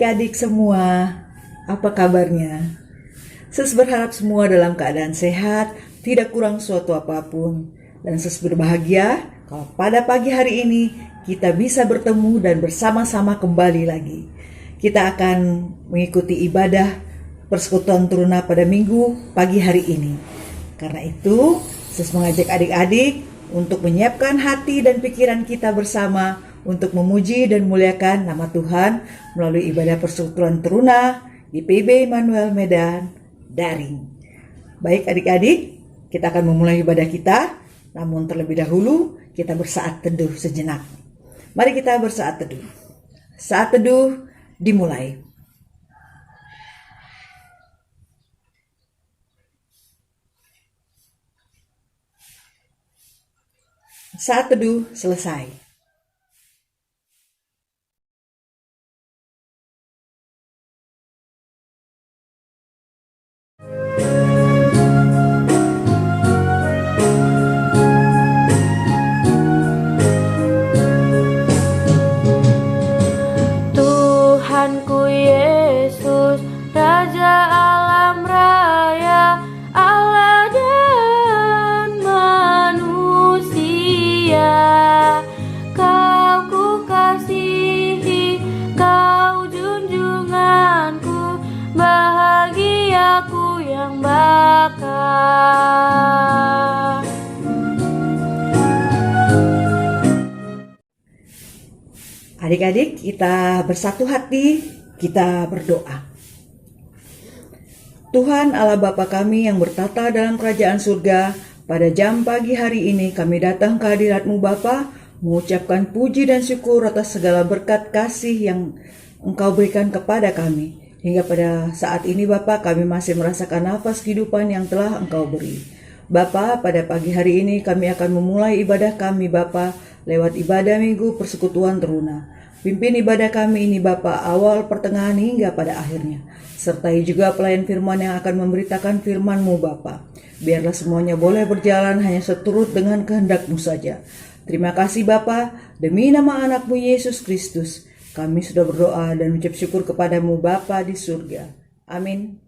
adik-adik semua, apa kabarnya? Sis berharap semua dalam keadaan sehat, tidak kurang suatu apapun. Dan Sis berbahagia kalau pada pagi hari ini kita bisa bertemu dan bersama-sama kembali lagi. Kita akan mengikuti ibadah persekutuan Teruna pada minggu pagi hari ini. Karena itu, Sis mengajak adik-adik untuk menyiapkan hati dan pikiran kita bersama untuk memuji dan muliakan nama Tuhan melalui ibadah persekutuan Teruna di PB Immanuel Medan daring. Baik adik-adik, kita akan memulai ibadah kita, namun terlebih dahulu kita bersaat teduh sejenak. Mari kita bersaat teduh. Saat teduh dimulai. Saat teduh selesai. Tuhanku Yesus, Raja alam raya, Allah dan manusia. Kau ku kasihi, Kau junjunganku, bahagiaku yang bakal. Adik-adik, kita bersatu hati, kita berdoa. Tuhan Allah Bapa kami yang bertata dalam kerajaan surga, pada jam pagi hari ini kami datang ke hadirat-Mu Bapa, mengucapkan puji dan syukur atas segala berkat kasih yang Engkau berikan kepada kami. Hingga pada saat ini Bapa, kami masih merasakan nafas kehidupan yang telah Engkau beri. Bapa, pada pagi hari ini kami akan memulai ibadah kami Bapa lewat ibadah minggu persekutuan Teruna. Pimpin ibadah kami ini Bapa, awal, pertengahan hingga pada akhirnya. Sertai juga pelayan firman yang akan memberitakan firman-Mu Bapa. Biarlah semuanya boleh berjalan hanya seturut dengan kehendak-Mu saja. Terima kasih Bapa, demi nama anak-Mu Yesus Kristus, kami sudah berdoa dan mengucap syukur kepada-Mu Bapa di surga. Amin.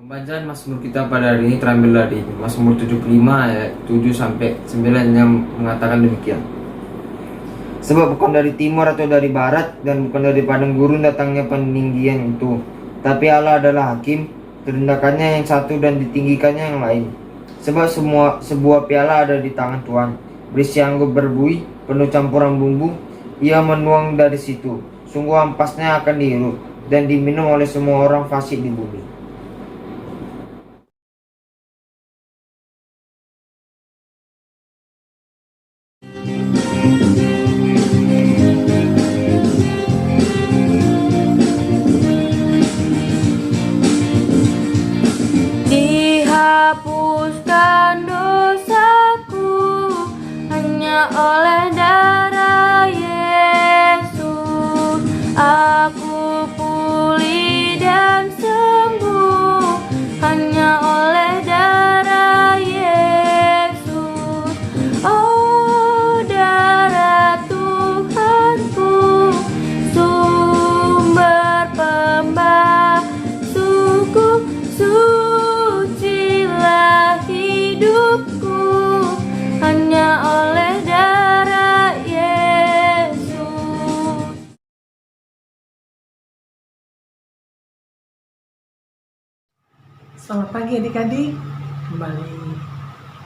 Pembacaan Mazmur kita pada hari ini terambil dari Mazmur 75 ayat 7 sampai 9 yang mengatakan demikian. Sebab bukan dari timur atau dari barat dan bukan dari padang gurun datangnya peninggian itu, tapi Allah adalah hakim, direndahkannya yang satu dan ditinggikannya yang lain. Sebab sebuah piala ada di tangan Tuhan, berisi anggur berbuih, penuh campuran bumbu, ia menuang dari situ. Sungguh ampasnya akan dihirup dan diminum oleh semua orang fasik di bumi. Dihapuskan dosaku hanya oleh darah Yesus. Aku pulih dan sembuh hanya oleh darah Yesus. Oh, darah Tuhanku, sumber pembasuhku, sucilah hidupku hanya oleh darah Yesus. Selamat pagi adik-adik, kembali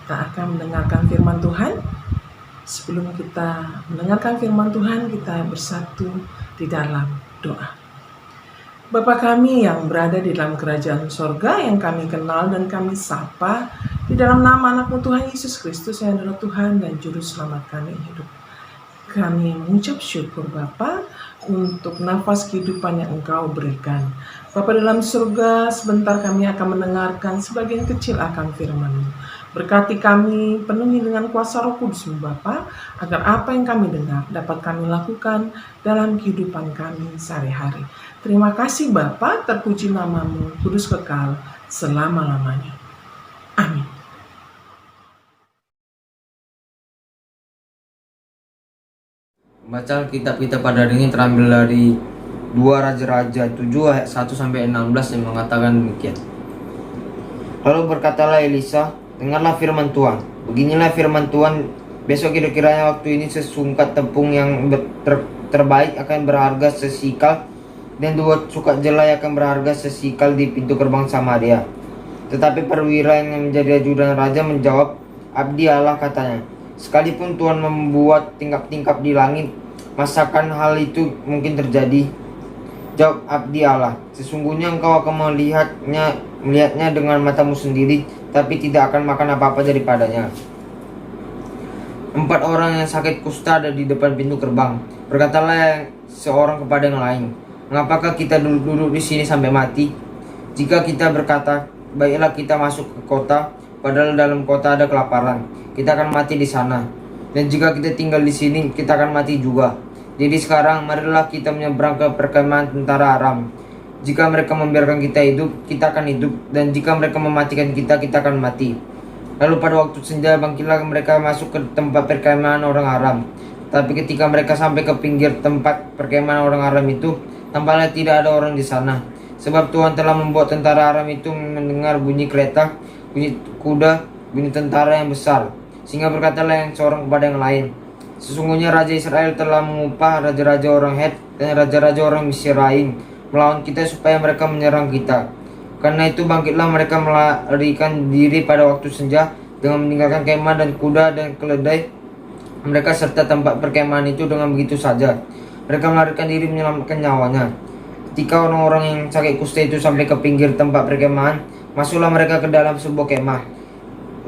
kita akan mendengarkan firman Tuhan. Sebelum kita mendengarkan firman Tuhan, kita bersatu di dalam doa. Bapa kami yang berada di dalam kerajaan sorga, yang kami kenal dan kami sapa, di dalam nama anak-Mu Tuhan Yesus Kristus yang adalah Tuhan dan Juru Selamat kami hidup. Kami mengucap syukur Bapa untuk nafas kehidupan yang Engkau berikan. Bapa dalam surga, sebentar kami akan mendengarkan sebagian kecil akan firman-Mu. Berkati kami, penuhi dengan kuasa Roh Kudus-Mu Bapa, agar apa yang kami dengar dapat kami lakukan dalam kehidupan kami sehari-hari. Terima kasih Bapa, terpuji nama-Mu, kudus kekal selama-lamanya. Amin. Bacaan kitab kita pada hari ini terambil dari 2 Raja-Raja 7 ayat 1 sampai 16 yang mengatakan demikian. Lalu berkatalah Elisa, dengarlah firman Tuhan. Beginilah firman Tuhan, besok kira-kiranya waktu ini sesungkat tepung yang terbaik akan berharga sesikal, dan 2 sukat jelai akan berharga sesikal di pintu gerbang Samaria. Tetapi perwira yang menjadi ajudan raja menjawab, abdi Allah, katanya, sekalipun Tuhan membuat tingkap-tingkap di langit, masakan hal itu mungkin terjadi? Jawab abdi Allah, sesungguhnya engkau akan melihatnya dengan matamu sendiri, tapi tidak akan makan apa-apa daripadanya. 4 orang yang sakit kusta ada di depan pintu gerbang. Berkatalah yang seorang kepada yang lain, mengapakah kita duduk di sini sampai mati? Jika kita berkata, baiklah kita masuk ke kota, padahal dalam kota ada kelaparan, kita akan mati di sana. Dan jika kita tinggal di sini, kita akan mati juga. Jadi sekarang marilah kita menyeberang ke perkemahan tentara Aram. Jika mereka membiarkan kita hidup, kita akan hidup, dan jika mereka mematikan kita, kita akan mati. Lalu pada waktu senja bangkitlah mereka masuk ke tempat perkemahan orang Aram. Tapi ketika mereka sampai ke pinggir tempat perkemahan orang Aram itu, tampaknya tidak ada orang di sana. Sebab Tuhan telah membuat tentara Aram itu mendengar bunyi kereta, bunyi kuda, bunyi tentara yang besar. Sehingga berkatalah yang seorang kepada yang lain, sesungguhnya Raja Israel telah mengupah raja-raja orang Het dan raja-raja orang Misraim melawan kita supaya mereka menyerang kita. Karena itu bangkitlah mereka melarikan diri pada waktu senja dengan meninggalkan kemah dan kuda dan keledai mereka serta tempat perkemahan itu dengan begitu saja. Mereka melarikan diri menyelamatkan nyawanya. Ketika orang-orang yang sakit kusta itu sampai ke pinggir tempat perkemahan, masuklah mereka ke dalam sebuah kemah,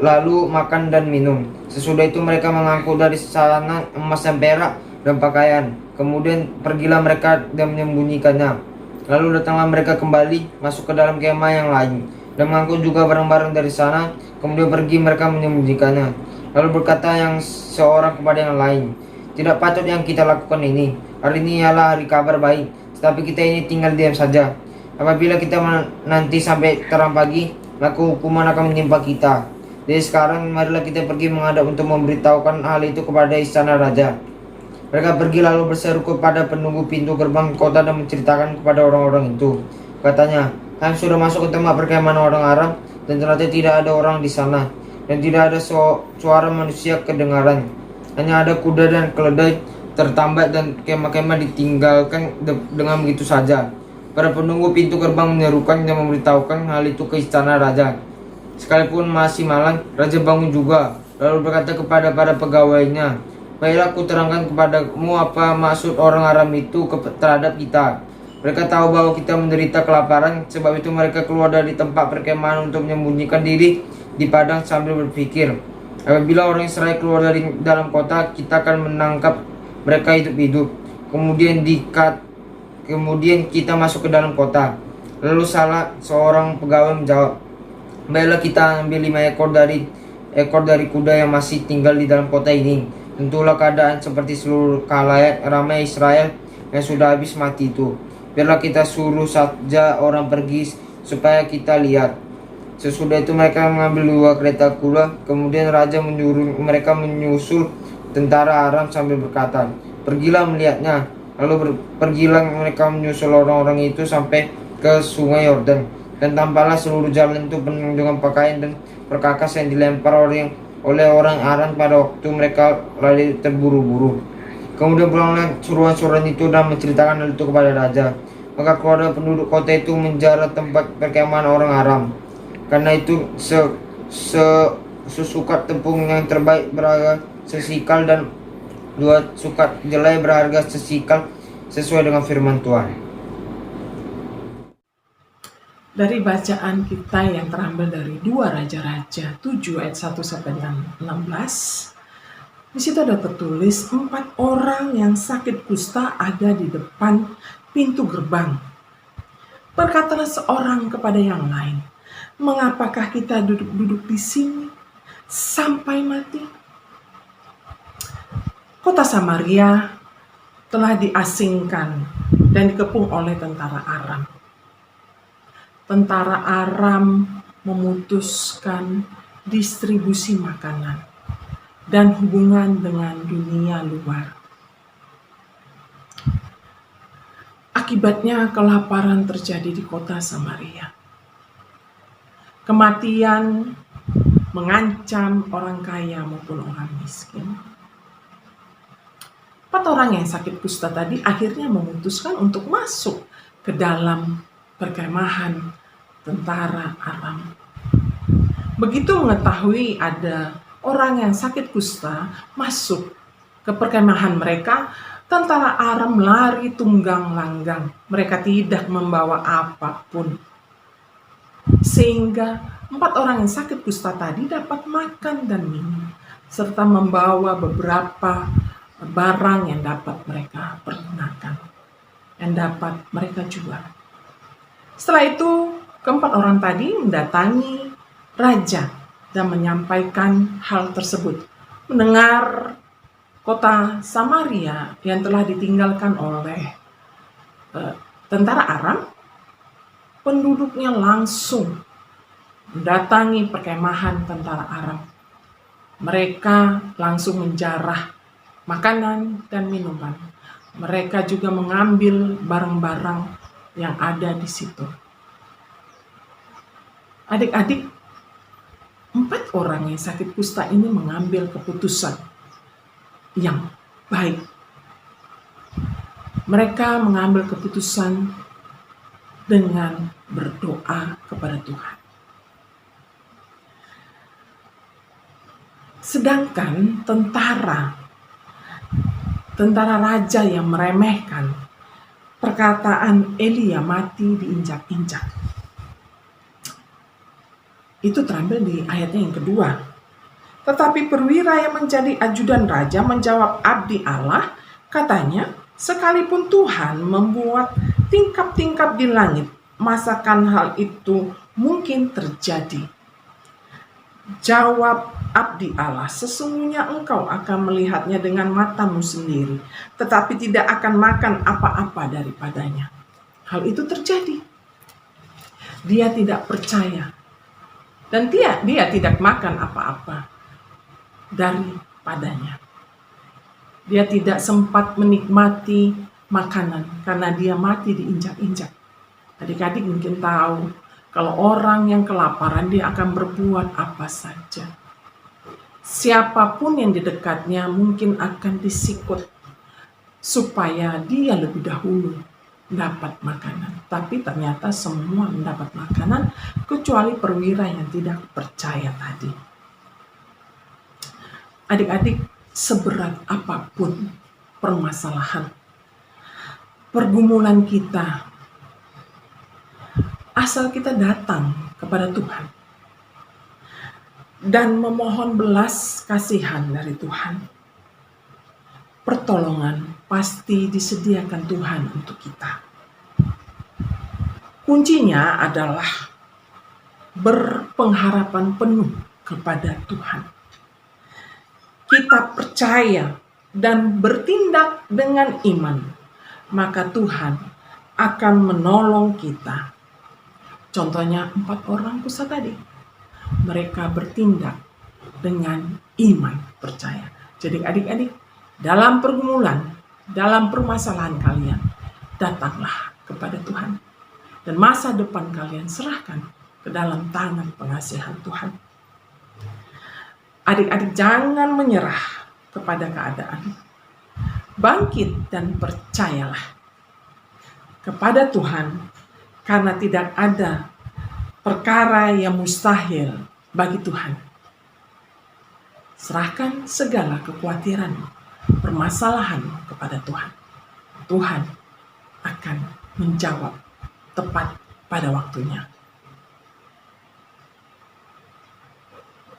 lalu makan dan minum. Sesudah itu mereka mengangkut dari sana emas dan perak dan pakaian. Kemudian pergilah mereka dan menyembunyikannya. Lalu datanglah mereka kembali masuk ke dalam kemah yang lain dan mengangkut juga barang-barang dari sana. Kemudian pergi mereka menyembunyikannya. Lalu berkata yang seorang kepada yang lain, tidak patut yang kita lakukan ini. Hari ini ialah hari kabar baik, tetapi kita ini tinggal diam saja. Apabila kita nanti sampai terang pagi, maka hukuman akan menimpa kita. Jadi sekarang marilah kita pergi menghadap untuk memberitahukan hal itu kepada istana raja. Mereka pergi lalu berseru kepada penunggu pintu gerbang kota dan menceritakan kepada orang-orang itu. Katanya, kami sudah masuk ke tempat perkemahan orang Aram dan ternyata tidak ada orang di sana, dan tidak ada suara manusia kedengaran. Hanya ada kuda dan keledai tertambat dan kemah-kemah ditinggalkan dengan begitu saja. Para penunggu pintu gerbang menyerukan dan memberitahukan hal itu ke istana raja. Sekalipun masih malam, raja bangun juga, lalu berkata kepada para pegawainya, baiklah aku terangkan kepadamu apa maksud orang Aram itu terhadap kita. Mereka tahu bahwa kita menderita kelaparan, sebab itu mereka keluar dari tempat perkemahan untuk menyembunyikan diri di padang sambil berpikir, apabila orang Israel keluar dari dalam kota, kita akan menangkap mereka hidup-hidup. Kemudian kita masuk ke dalam kota. Lalu salah seorang pegawai menjawab, baiklah kita ambil 5 ekor dari kuda yang masih tinggal di dalam kota ini. Tentulah keadaan seperti seluruh khalayak ramai Israel yang sudah habis mati itu. Biarlah kita suruh saja orang pergi supaya kita lihat. Sesudah itu mereka mengambil 2 kereta kuda. Kemudian raja menyuruh mereka menyusul tentara Aram sambil berkata, pergilah melihatnya. Lalu pergilah mereka menyusul orang-orang itu sampai ke sungai Yordan. Dan tampaklah seluruh jalan itu penuh dengan pakaian dan perkakas yang dilempar oleh orang Aram pada waktu mereka lari terburu-buru. Kemudian pulanglah suruhan-suruhan itu dan menceritakan hal itu kepada raja. Maka keluarga penduduk kota itu menjara tempat perkemahan orang Aram. Karena itu sesukat tepung yang terbaik berharga sesikal dan 2 sukat jelai berharga sesikal sesuai dengan firman Tuhan. Dari bacaan kita yang terambil dari 2 Raja-Raja 7 ayat 1 sampai 16, di situ ada tertulis 4 orang yang sakit kusta ada di depan pintu gerbang. Berkatalah seorang kepada yang lain, mengapakah kita duduk-duduk di sini sampai mati? Kota Samaria telah diasingkan dan dikepung oleh tentara Aram. Tentara Aram memutuskan distribusi makanan dan hubungan dengan dunia luar. Akibatnya kelaparan terjadi di kota Samaria. Kematian mengancam orang kaya maupun orang miskin. 4 orang yang sakit kusta tadi akhirnya memutuskan untuk masuk ke dalam perkemahan tentara Aram. Begitu mengetahui ada orang yang sakit kusta masuk ke perkemahan mereka, tentara Aram lari tunggang langgang. Mereka tidak membawa apapun. Sehingga 4 orang yang sakit kusta tadi dapat makan dan minum, serta membawa beberapa barang yang dapat mereka pergunakan, yang dapat mereka jual. Setelah itu, ke-4 orang tadi mendatangi raja dan menyampaikan hal tersebut. Mendengar kota Samaria yang telah ditinggalkan oleh tentara Aram, penduduknya langsung mendatangi perkemahan tentara Aram. Mereka langsung menjarah makanan dan minuman. Mereka juga mengambil barang-barang yang ada di situ. Adik-adik, 4 orang yang sakit kusta ini mengambil keputusan yang baik. Mereka mengambil keputusan dengan berdoa kepada Tuhan. Sedangkan tentara raja yang meremehkan perkataan Elia mati diinjak-injak. Itu terambil di ayatnya yang kedua. Tetapi perwira yang menjadi ajudan raja menjawab abdi Allah, katanya, sekalipun Tuhan membuat tingkap-tingkap di langit, masakan hal itu mungkin terjadi? Jawab abdi Allah, sesungguhnya engkau akan melihatnya dengan matamu sendiri, tetapi tidak akan makan apa-apa daripadanya. Hal itu terjadi. Dia tidak percaya. Dan dia tidak makan apa-apa daripadanya. Dia tidak sempat menikmati makanan karena dia mati diinjak-injak. Adik-adik mungkin tahu, kalau orang yang kelaparan dia akan berbuat apa saja. Siapapun yang di dekatnya mungkin akan disikut supaya dia lebih dahulu dapat makanan. Tapi ternyata semua mendapat makanan kecuali perwira yang tidak percaya tadi. Adik-adik, seberat apapun permasalahan, pergumulan kita, asal kita datang kepada Tuhan dan memohon belas kasihan dari Tuhan, pertolongan pasti disediakan Tuhan untuk kita. Kuncinya adalah berpengharapan penuh kepada Tuhan. Kita percaya dan bertindak dengan iman, maka Tuhan akan menolong kita. Contohnya 4 orang kusta tadi. Mereka bertindak dengan iman, percaya. Jadi adik-adik, dalam pergumulan, dalam permasalahan kalian, datanglah kepada Tuhan. Dan masa depan kalian serahkan ke dalam tangan pengasihan Tuhan. Adik-adik jangan menyerah kepada keadaan. Bangkit dan percayalah kepada Tuhan, karena tidak ada perkara yang mustahil bagi Tuhan. Serahkan segala kekhawatiran, permasalahan kepada Tuhan. Tuhan akan menjawab tepat pada waktunya.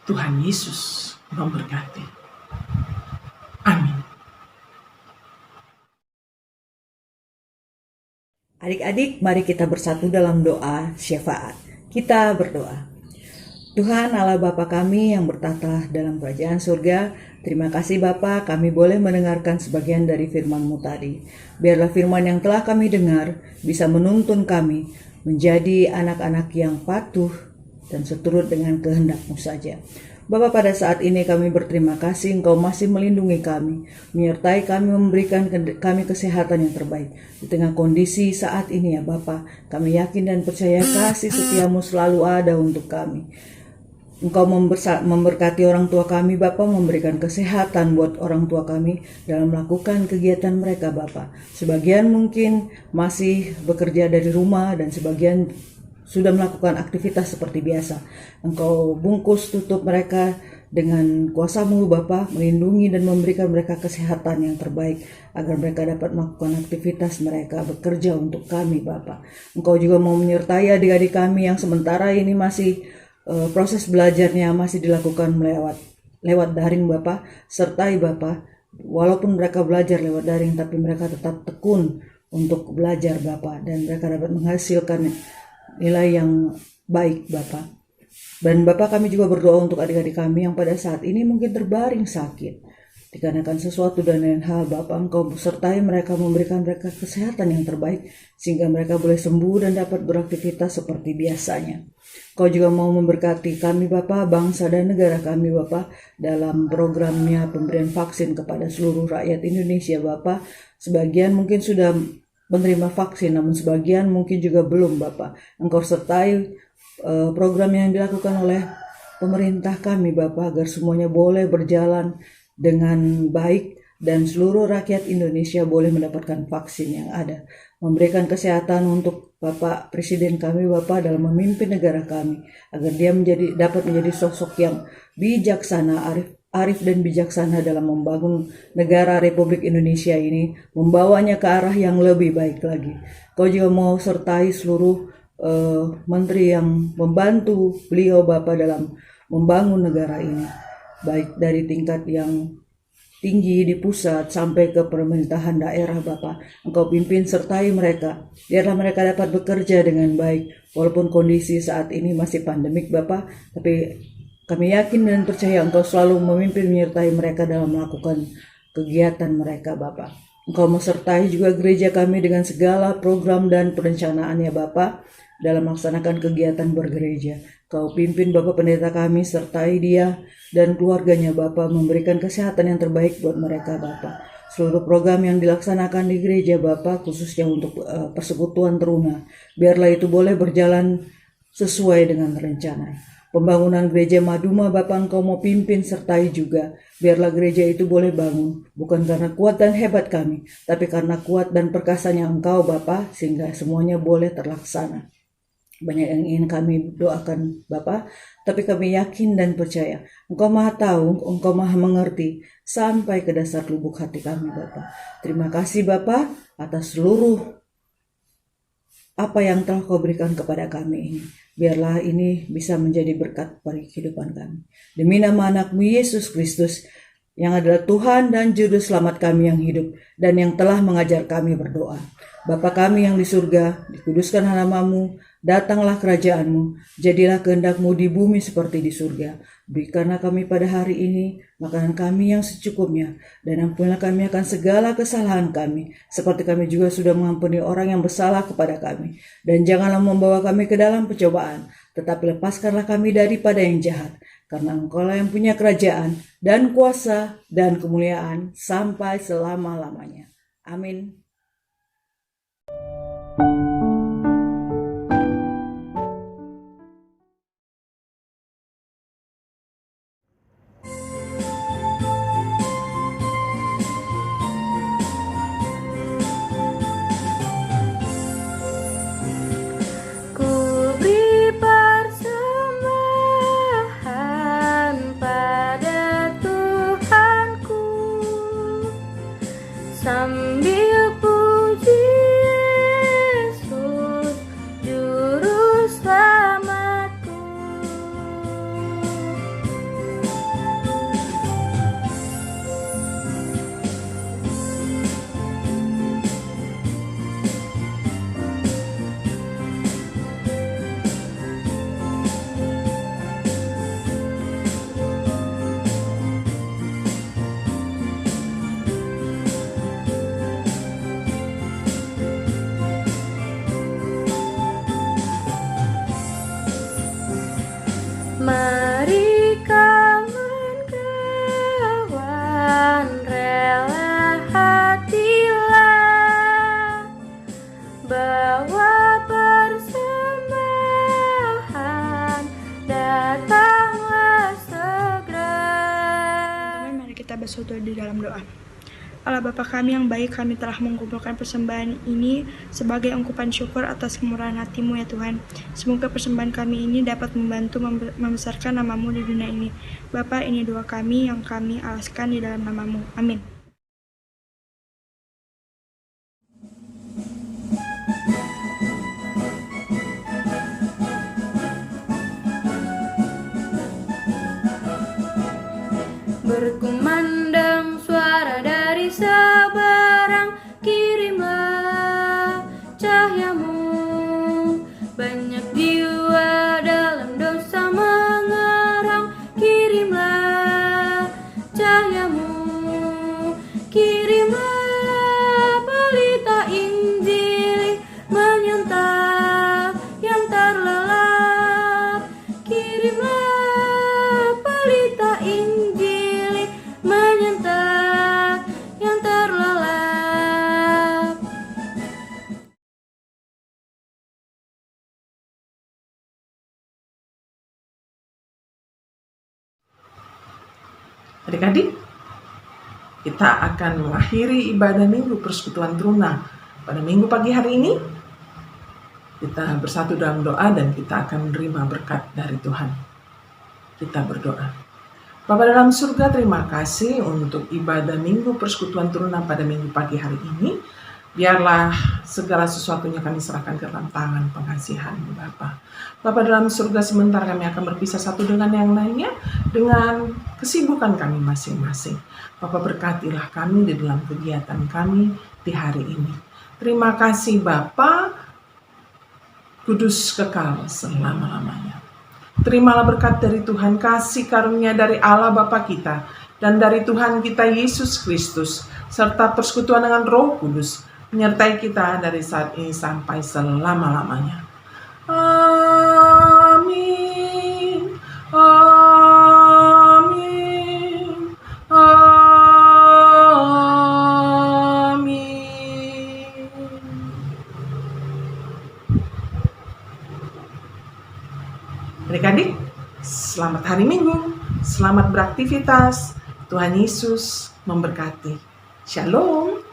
Tuhan Yesus memberkati. Amin. Adik-adik, mari kita bersatu dalam doa syafaat. Kita berdoa. Tuhan Allah Bapa kami yang bertahta dalam kerajaan surga, terima kasih Bapa, kami boleh mendengarkan sebagian dari firman-Mu tadi. Biarlah firman yang telah kami dengar bisa menuntun kami menjadi anak-anak yang patuh dan seturut dengan kehendak-Mu saja. Bapa, pada saat ini kami berterima kasih Engkau masih melindungi kami, menyertai kami, memberikan kami kesehatan yang terbaik. Di tengah kondisi saat ini ya Bapa, kami yakin dan percaya kasih setiamu selalu ada untuk kami. Engkau memberkati orang tua kami Bapa, memberikan kesehatan buat orang tua kami dalam melakukan kegiatan mereka Bapa. Sebagian mungkin masih bekerja dari rumah dan sebagian sudah melakukan aktivitas seperti biasa. Engkau bungkus tutup mereka dengan kuasa-Mu Bapa, melindungi dan memberikan mereka kesehatan yang terbaik agar mereka dapat melakukan aktivitas mereka, bekerja untuk kami Bapa. Engkau juga mau menyertai adik-adik kami yang sementara ini masih proses belajarnya masih dilakukan lewat daring Bapa. Sertai Bapa, walaupun mereka belajar lewat daring tapi mereka tetap tekun untuk belajar Bapa, dan mereka dapat menghasilkan nilai yang baik Bapa. Dan Bapa, kami juga berdoa untuk adik-adik kami yang pada saat ini mungkin terbaring sakit dikarenakan sesuatu dan lain hal Bapa. Engkau sertai mereka, memberikan mereka kesehatan yang terbaik sehingga mereka boleh sembuh dan dapat beraktivitas seperti biasanya. Kau juga mau memberkati kami Bapa, bangsa dan negara kami Bapa, dalam programnya pemberian vaksin kepada seluruh rakyat Indonesia Bapa. Sebagian mungkin sudah menerima vaksin, namun sebagian mungkin juga belum Bapa. Engkau sertai program yang dilakukan oleh pemerintah kami Bapa, agar semuanya boleh berjalan dengan baik dan seluruh rakyat Indonesia boleh mendapatkan vaksin yang ada. Memberikan kesehatan untuk Bapak Presiden kami Bapa dalam memimpin negara kami, agar dia dapat menjadi sosok yang bijaksana, arif dan bijaksana dalam membangun negara Republik Indonesia ini, membawanya ke arah yang lebih baik lagi. Kau juga mau sertai seluruh menteri yang membantu beliau Bapa dalam membangun negara ini, baik dari tingkat yang tinggi di pusat sampai ke pemerintahan daerah Bapa. Engkau pimpin sertai mereka, biarlah mereka dapat bekerja dengan baik walaupun kondisi saat ini masih pandemik Bapa, tapi kami yakin dan percaya Engkau selalu memimpin menyertai mereka dalam melakukan kegiatan mereka Bapa. Engkau menyertai juga gereja kami dengan segala program dan perencanaannya Bapa dalam melaksanakan kegiatan bergereja. Kau pimpin Bapa pendeta kami, sertai dia dan keluarganya Bapa, memberikan kesehatan yang terbaik buat mereka Bapa. Seluruh program yang dilaksanakan di gereja Bapa, khususnya untuk persekutuan teruna, biarlah itu boleh berjalan sesuai dengan rencana. Pembangunan gereja Maduma Bapa, Engkau mau pimpin sertai juga, biarlah gereja itu boleh bangun, bukan karena kuat dan hebat kami, tapi karena kuat dan perkasanya Engkau Bapa, sehingga semuanya boleh terlaksana. Banyak yang ingin kami doakan Bapa, tapi kami yakin dan percaya Engkau Maha tahu, Engkau Maha mengerti sampai ke dasar lubuk hati kami Bapa. Terima kasih Bapa atas seluruh apa yang telah Kau berikan kepada kami ini. Biarlah ini bisa menjadi berkat bagi kehidupan kami. Demi nama anak-Mu Yesus Kristus, yang adalah Tuhan dan Juru Selamat kami yang hidup dan yang telah mengajar kami berdoa. Bapa kami yang di surga, dikuduskan nama-Mu, datanglah kerajaan-Mu, jadilah kehendak-Mu di bumi seperti di surga. Berikanlah kami pada hari ini makanan kami yang secukupnya, dan ampunilah kami akan segala kesalahan kami, seperti kami juga sudah mengampuni orang yang bersalah kepada kami. Dan janganlah membawa kami ke dalam pencobaan, tetapi lepaskanlah kami daripada yang jahat, karena Engkau-lah yang punya kerajaan dan kuasa dan kemuliaan sampai selama-lamanya. Amin. Ku beri persembahan pada Tuhanku sambil pujian bersatu di dalam doa. Allah Bapa kami yang baik, kami telah mengumpulkan persembahan ini sebagai ungkapan syukur atas kemurahan hati-Mu ya Tuhan. Semoga persembahan kami ini dapat membantu membesarkan nama-Mu di dunia ini. Bapa, ini doa kami yang kami alaskan di dalam nama-Mu. Amin. Berkumandang suara dari seberang, kirimlah cahaya-Mu. Banyak jiwa dalam dosa mengerang, kirimlah cahaya-Mu. Kirimlah pelita Injil menyentak yang terlelap. Kirimlah pelita Injil menyentak yang terlelap. Adik-adik, kita akan mengakhiri ibadah Minggu Persekutuan Teruna pada Minggu pagi hari ini. Kita bersatu dalam doa dan kita akan menerima berkat dari Tuhan. Kita berdoa. Bapa dalam surga, terima kasih untuk ibadah Minggu Persekutuan Teruna pada Minggu pagi hari ini. Biarlah segala sesuatunya kami serahkan ke dalam tangan pengasihan-Mu Bapa. Bapa dalam surga, sebentar kami akan berpisah satu dengan yang lainnya dengan kesibukan kami masing-masing. Bapa, berkatilah kami di dalam kegiatan kami di hari ini. Terima kasih Bapa, kudus kekal selama-lamanya. Terimalah berkat dari Tuhan, kasih karunia dari Allah Bapa kita, dan dari Tuhan kita Yesus Kristus, serta persekutuan dengan Roh Kudus, menyertai kita dari saat ini sampai selama-lamanya. Amin. Amin. Amin. Adik-adik, selamat hari Minggu, selamat beraktivitas. Tuhan Yesus memberkati. Shalom.